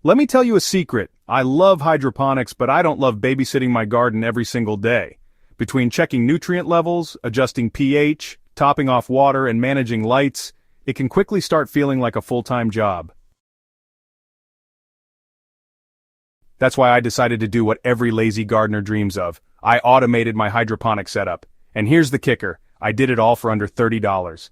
Let me tell you a secret. I love hydroponics, but I don't love babysitting my garden every single day. Between checking nutrient levels, adjusting pH, topping off water, and managing lights, it can quickly start feeling like a full-time job. That's why I decided to do what every lazy gardener dreams of. I automated my hydroponic setup. And here's the kicker, I did it all for under $30.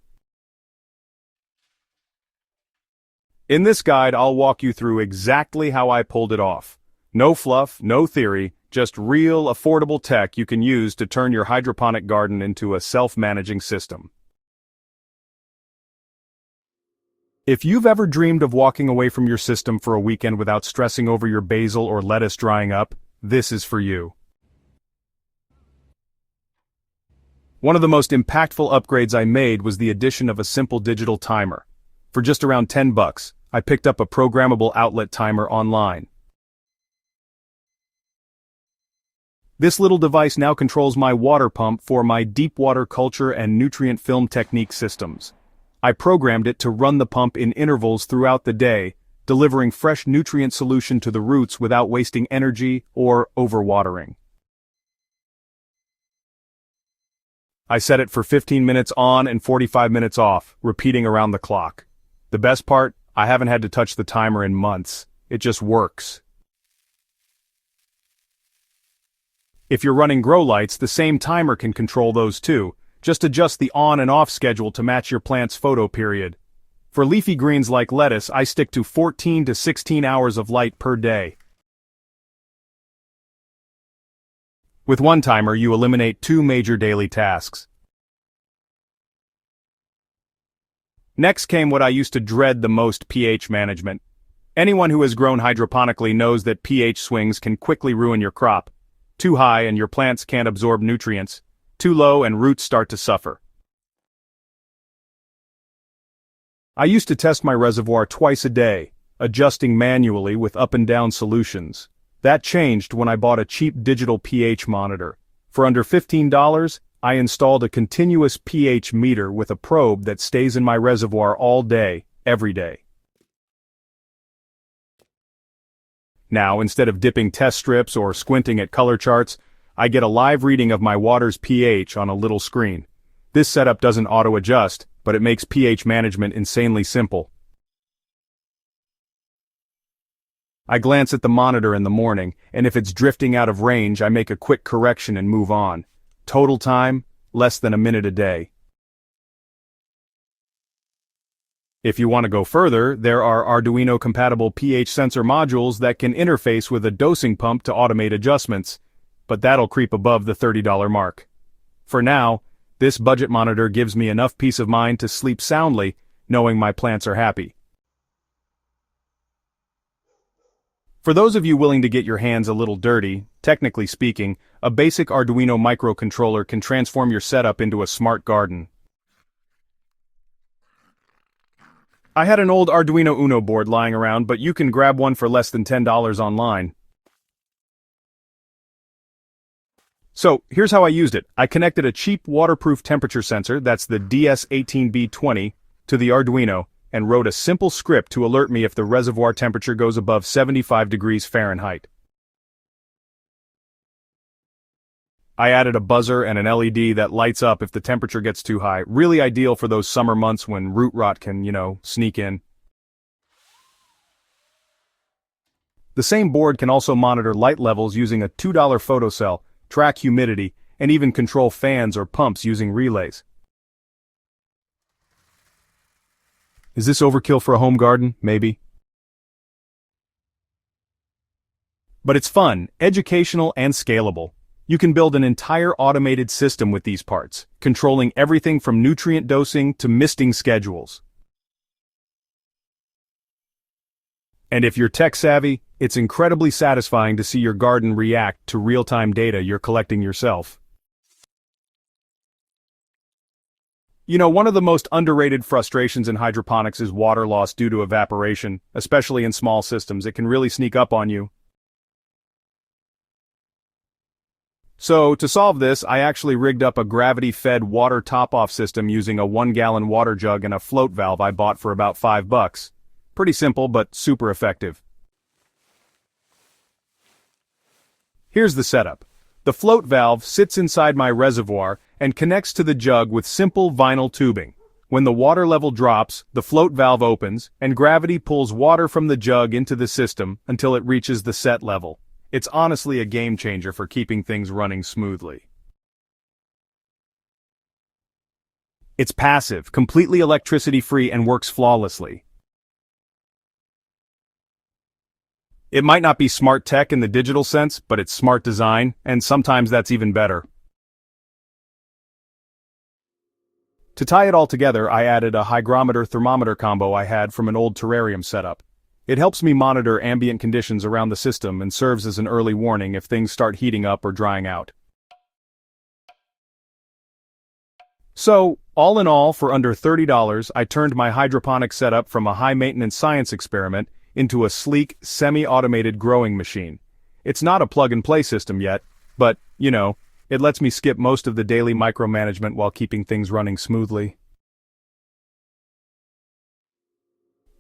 In this guide, I'll walk you through exactly how I pulled it off. No fluff, no theory, just real, affordable tech you can use to turn your hydroponic garden into a self-managing system. If you've ever dreamed of walking away from your system for a weekend without stressing over your basil or lettuce drying up, this is for you. One of the most impactful upgrades I made was the addition of a simple digital timer. For just around $10, I picked up a programmable outlet timer online. This little device now controls my water pump for my deep water culture and nutrient film technique systems. I programmed it to run the pump in intervals throughout the day, delivering fresh nutrient solution to the roots without wasting energy or overwatering. I set it for 15 minutes on and 45 minutes off, repeating around the clock. The best part, I haven't had to touch the timer in months. It just works. If you're running grow lights, the same timer can control those too. Just adjust the on and off schedule to match your plant's photo period. For leafy greens like lettuce, I stick to 14 to 16 hours of light per day. With one timer, you eliminate two major daily tasks. Next came what I used to dread the most: pH management. Anyone who has grown hydroponically knows that pH swings can quickly ruin your crop. Too high and your plants can't absorb nutrients. Too low and roots start to suffer. I used to test my reservoir twice a day, adjusting manually with up and down solutions. That changed when I bought a cheap digital pH monitor. For under $15, I installed a continuous pH meter with a probe that stays in my reservoir all day, every day. Now, instead of dipping test strips or squinting at color charts, I get a live reading of my water's pH on a little screen. This setup doesn't auto-adjust, but it makes pH management insanely simple. I glance at the monitor in the morning, and if it's drifting out of range, I make a quick correction and move on. Total time, less than a minute a day. If you want to go further, there are Arduino-compatible pH sensor modules that can interface with a dosing pump to automate adjustments, but that'll creep above the $30 mark. For now, this budget monitor gives me enough peace of mind to sleep soundly, knowing my plants are happy. For those of you willing to get your hands a little dirty, technically speaking, a basic Arduino microcontroller can transform your setup into a smart garden. I had an old Arduino Uno board lying around, but you can grab one for less than $10 online. So, here's how I used it. I connected a cheap waterproof temperature sensor, that's the DS18B20, to the Arduino, and wrote a simple script to alert me if the reservoir temperature goes above 75 degrees Fahrenheit. I added a buzzer and an LED that lights up if the temperature gets too high, really ideal for those summer months when root rot can, sneak in. The same board can also monitor light levels using a $2 photocell, track humidity, and even control fans or pumps using relays. Is this overkill for a home garden? Maybe. But it's fun, educational, and scalable. You can build an entire automated system with these parts, controlling everything from nutrient dosing to misting schedules. And if you're tech-savvy, it's incredibly satisfying to see your garden react to real-time data you're collecting yourself. One of the most underrated frustrations in hydroponics is water loss due to evaporation, especially in small systems. It can really sneak up on you. So, to solve this, I actually rigged up a gravity-fed water top-off system using a 1-gallon water jug and a float valve I bought for about $5. Pretty simple, but super effective. Here's the setup. The float valve sits inside my reservoir and connects to the jug with simple vinyl tubing. When the water level drops, the float valve opens, and gravity pulls water from the jug into the system until it reaches the set level. It's honestly a game changer for keeping things running smoothly. It's passive, completely electricity-free, and works flawlessly. It might not be smart tech in the digital sense, but it's smart design, and sometimes that's even better. To tie it all together, I added a hygrometer-thermometer combo I had from an old terrarium setup. It helps me monitor ambient conditions around the system and serves as an early warning if things start heating up or drying out. So, all in all, for under $30, I turned my hydroponic setup from a high-maintenance science experiment into a sleek, semi-automated growing machine. It's not a plug-and-play system yet, but, it lets me skip most of the daily micromanagement while keeping things running smoothly.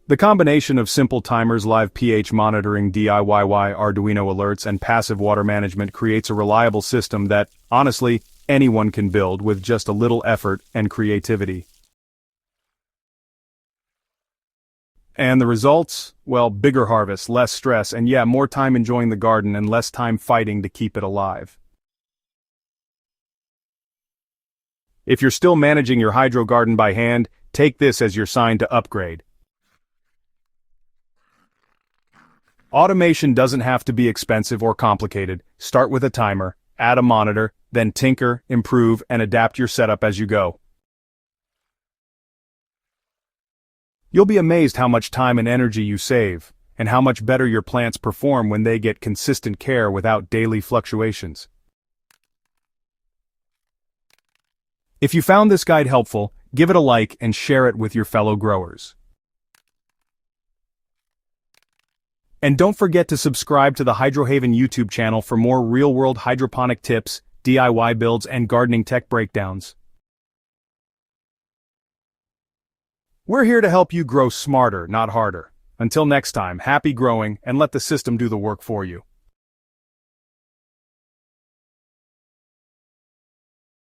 The combination of simple timers, live pH monitoring, DIY Arduino alerts, and passive water management creates a reliable system that, honestly, anyone can build with just a little effort and creativity. And the results? Well, bigger harvests, less stress, and more time enjoying the garden and less time fighting to keep it alive. If you're still managing your hydro garden by hand, take this as your sign to upgrade. Automation doesn't have to be expensive or complicated. Start with a timer, add a monitor, then tinker, improve, and adapt your setup as you go. You'll be amazed how much time and energy you save, and how much better your plants perform when they get consistent care without daily fluctuations. If you found this guide helpful, give it a like and share it with your fellow growers. And don't forget to subscribe to the HydroHaven YouTube channel for more real-world hydroponic tips, DIY builds, and gardening tech breakdowns. We're here to help you grow smarter, not harder. Until next time, happy growing, and let the system do the work for you.